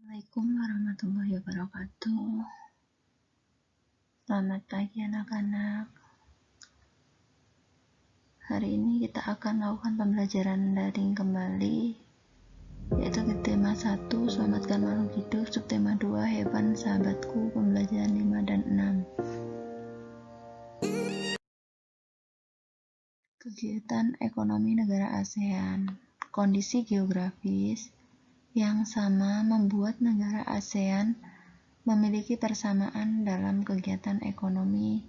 Assalamualaikum warahmatullahi wabarakatuh. Selamat pagi anak-anak. Hari ini kita akan melakukan pembelajaran daring kembali, yaitu di tema 1, selamatkan makhluk hidup, subtema 2, hewan sahabatku, pembelajaran 5 dan 6. Kegiatan ekonomi negara ASEAN. Kondisi geografis yang sama membuat negara ASEAN memiliki persamaan dalam kegiatan ekonomi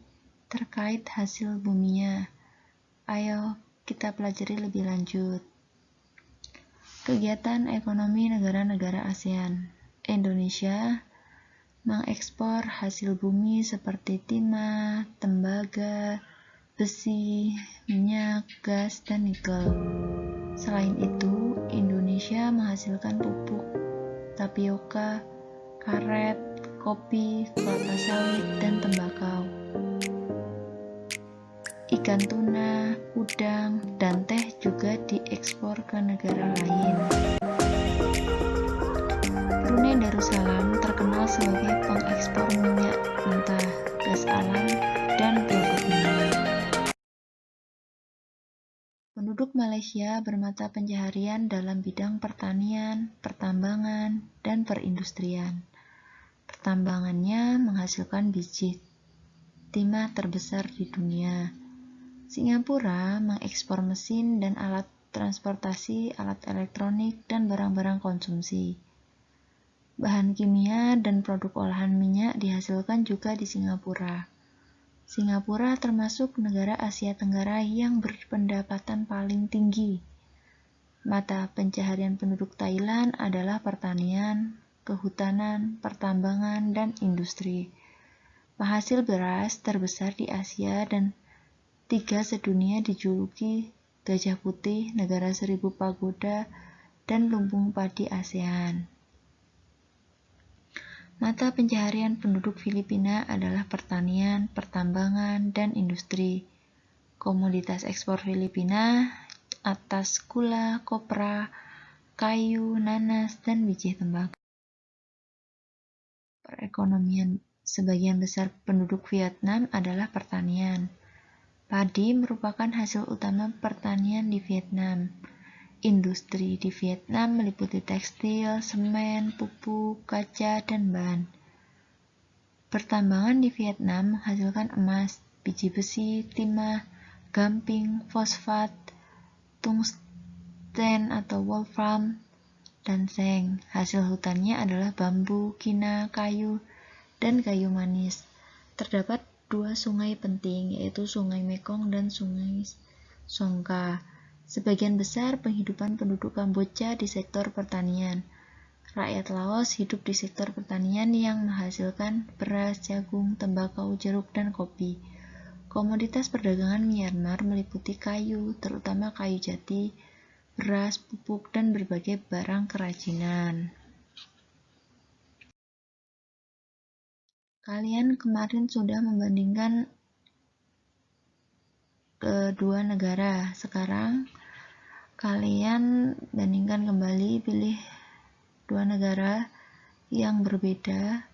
terkait hasil buminya. Ayo kita pelajari lebih lanjut. Kegiatan ekonomi negara-negara ASEAN. Indonesia mengekspor hasil bumi seperti timah, tembaga, besi, minyak, gas, dan nikel. Selain itu, Indonesia menghasilkan pupuk, tapioka, karet, kopi, kelapa sawit, dan tembakau. Ikan tuna, udang, dan teh juga diekspor ke negara lain. Brunei Darussalam terkenal sebagai pengekspor minyak mentah, gas alam, dan pelupuk minyak. Penduduk Malaysia bermata pencaharian dalam bidang pertanian, pertambangan, dan perindustrian. Pertambangannya menghasilkan biji timah terbesar di dunia. Singapura mengekspor mesin dan alat transportasi, alat elektronik, dan barang-barang konsumsi. Bahan kimia dan produk olahan minyak dihasilkan juga di Singapura. Singapura termasuk negara Asia Tenggara yang berpendapatan paling tinggi. Mata pencaharian penduduk Thailand adalah pertanian, kehutanan, pertambangan, dan industri. Penghasil beras terbesar di Asia dan 3 sedunia dijuluki Gajah Putih, Negara Seribu Pagoda, dan Lumbung Padi ASEAN. Mata pencaharian penduduk Filipina adalah pertanian, pertambangan, dan industri. Komoditas ekspor Filipina atas gula, kopra, kayu, nanas, dan biji tembakau. Perekonomian sebagian besar penduduk Vietnam adalah pertanian. Padi merupakan hasil utama pertanian di Vietnam. Industri di Vietnam meliputi tekstil, semen, pupuk, kaca, dan ban. Pertambangan di Vietnam menghasilkan emas, biji besi, timah, gamping, fosfat, tungsten atau wolfram, dan seng. Hasil hutannya adalah bambu, kina, kayu, dan kayu manis. Terdapat 2 sungai penting, yaitu Sungai Mekong dan Sungai Songkha. Sebagian besar penghidupan penduduk Kamboja di sektor pertanian. Rakyat Laos hidup di sektor pertanian yang menghasilkan beras, jagung, tembakau, jeruk, dan kopi. Komoditas perdagangan Myanmar meliputi kayu, terutama kayu jati, beras, pupuk, dan berbagai barang kerajinan. Kalian kemarin sudah membandingkan kedua negara. Sekarang kalian bandingkan kembali, pilih 2 negara yang berbeda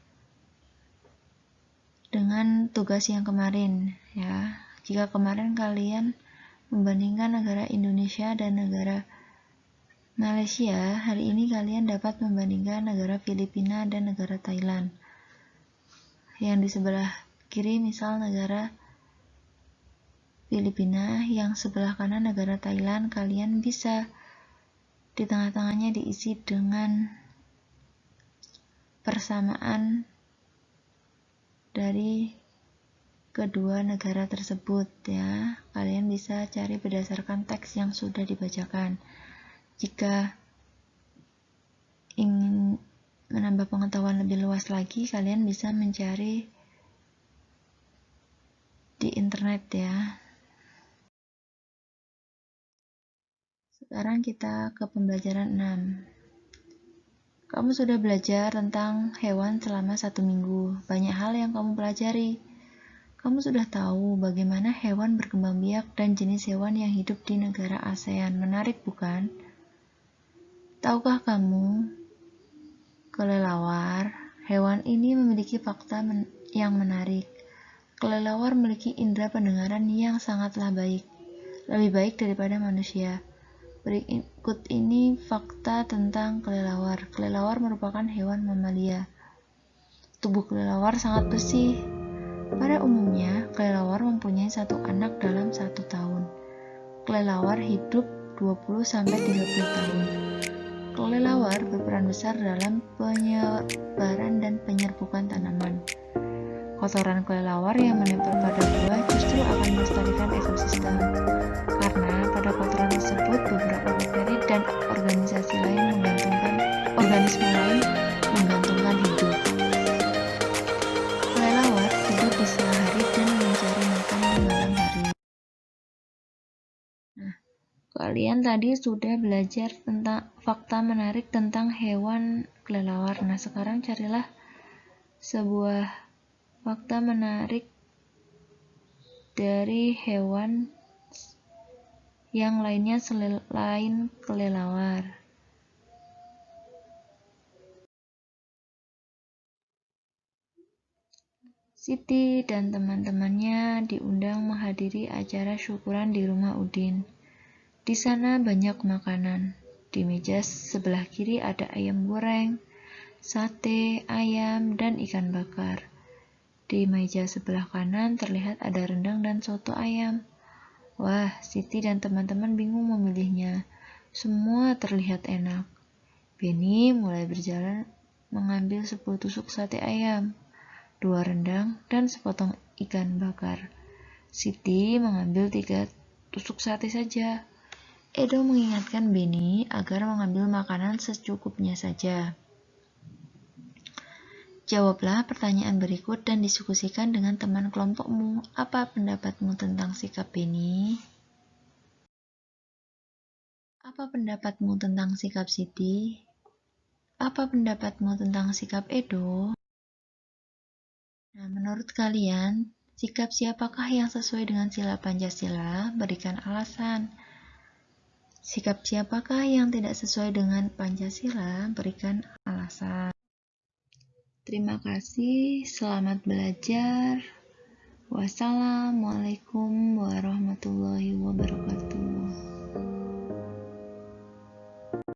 dengan tugas yang kemarin ya. Jika kemarin kalian membandingkan negara Indonesia dan negara Malaysia, hari ini kalian dapat membandingkan negara Filipina dan negara Thailand. Yang di sebelah kiri misal negara Filipina, yang sebelah kanan negara Thailand. Kalian bisa di tengah-tengahnya diisi dengan persamaan dari kedua negara tersebut ya. Kalian bisa cari berdasarkan teks yang sudah dibacakan. Jika ingin menambah pengetahuan lebih luas lagi, kalian bisa mencari di internet ya. Sekarang kita ke pembelajaran 6. Kamu sudah belajar tentang hewan selama 1 minggu. Banyak hal yang kamu pelajari. Kamu sudah tahu bagaimana hewan berkembang biak dan jenis hewan yang hidup di negara ASEAN. Menarik bukan? Tahukah kamu Kelelawar. Hewan ini memiliki fakta yang menarik. Kelelawar memiliki indera pendengaran yang sangatlah baik, lebih baik daripada manusia. Berikut ini fakta tentang kelelawar. Kelelawar merupakan hewan mamalia. Tubuh kelelawar sangat bersih. Pada umumnya, kelelawar mempunyai satu anak dalam 1 tahun. Kelelawar hidup 20-30 tahun. Kelelawar berperan besar dalam penyebaran dan penyerbukan tanaman. Kotoran kelelawar yang menempel pada buah justru akan melestarikan ekosistem, karena pada kotoran tersebut beberapa bakteri dan organisme lain menggantungkan hidup. Kelelawar tidur di siang hari dan mencari makan di malam hari. Nah, kalian tadi sudah belajar tentang fakta menarik tentang hewan kelelawar. Nah, sekarang carilah sebuah fakta menarik dari hewan yang lainnya selain kelelawar. Siti dan teman-temannya diundang menghadiri acara syukuran di rumah Udin. Di sana banyak makanan. Di meja sebelah kiri ada ayam goreng, sate, ayam, dan ikan bakar. Di meja sebelah kanan terlihat ada rendang dan soto ayam. Wah, Siti dan teman-teman bingung memilihnya. Semua terlihat enak. Benny mulai berjalan mengambil 10 tusuk sate ayam, 2 rendang, dan sepotong ikan bakar. Siti mengambil 3 tusuk sate saja. Edo mengingatkan Benny agar mengambil makanan secukupnya saja. Jawablah pertanyaan berikut dan diskusikan dengan teman kelompokmu. Apa pendapatmu tentang sikap Benny? Apa pendapatmu tentang sikap Siti? Apa pendapatmu tentang sikap Edo? Nah, menurut kalian, sikap siapakah yang sesuai dengan sila Pancasila? Berikan alasan. Sikap siapakah yang tidak sesuai dengan Pancasila? Berikan alasan. Terima kasih, selamat belajar. Wassalamualaikum warahmatullahi wabarakatuh.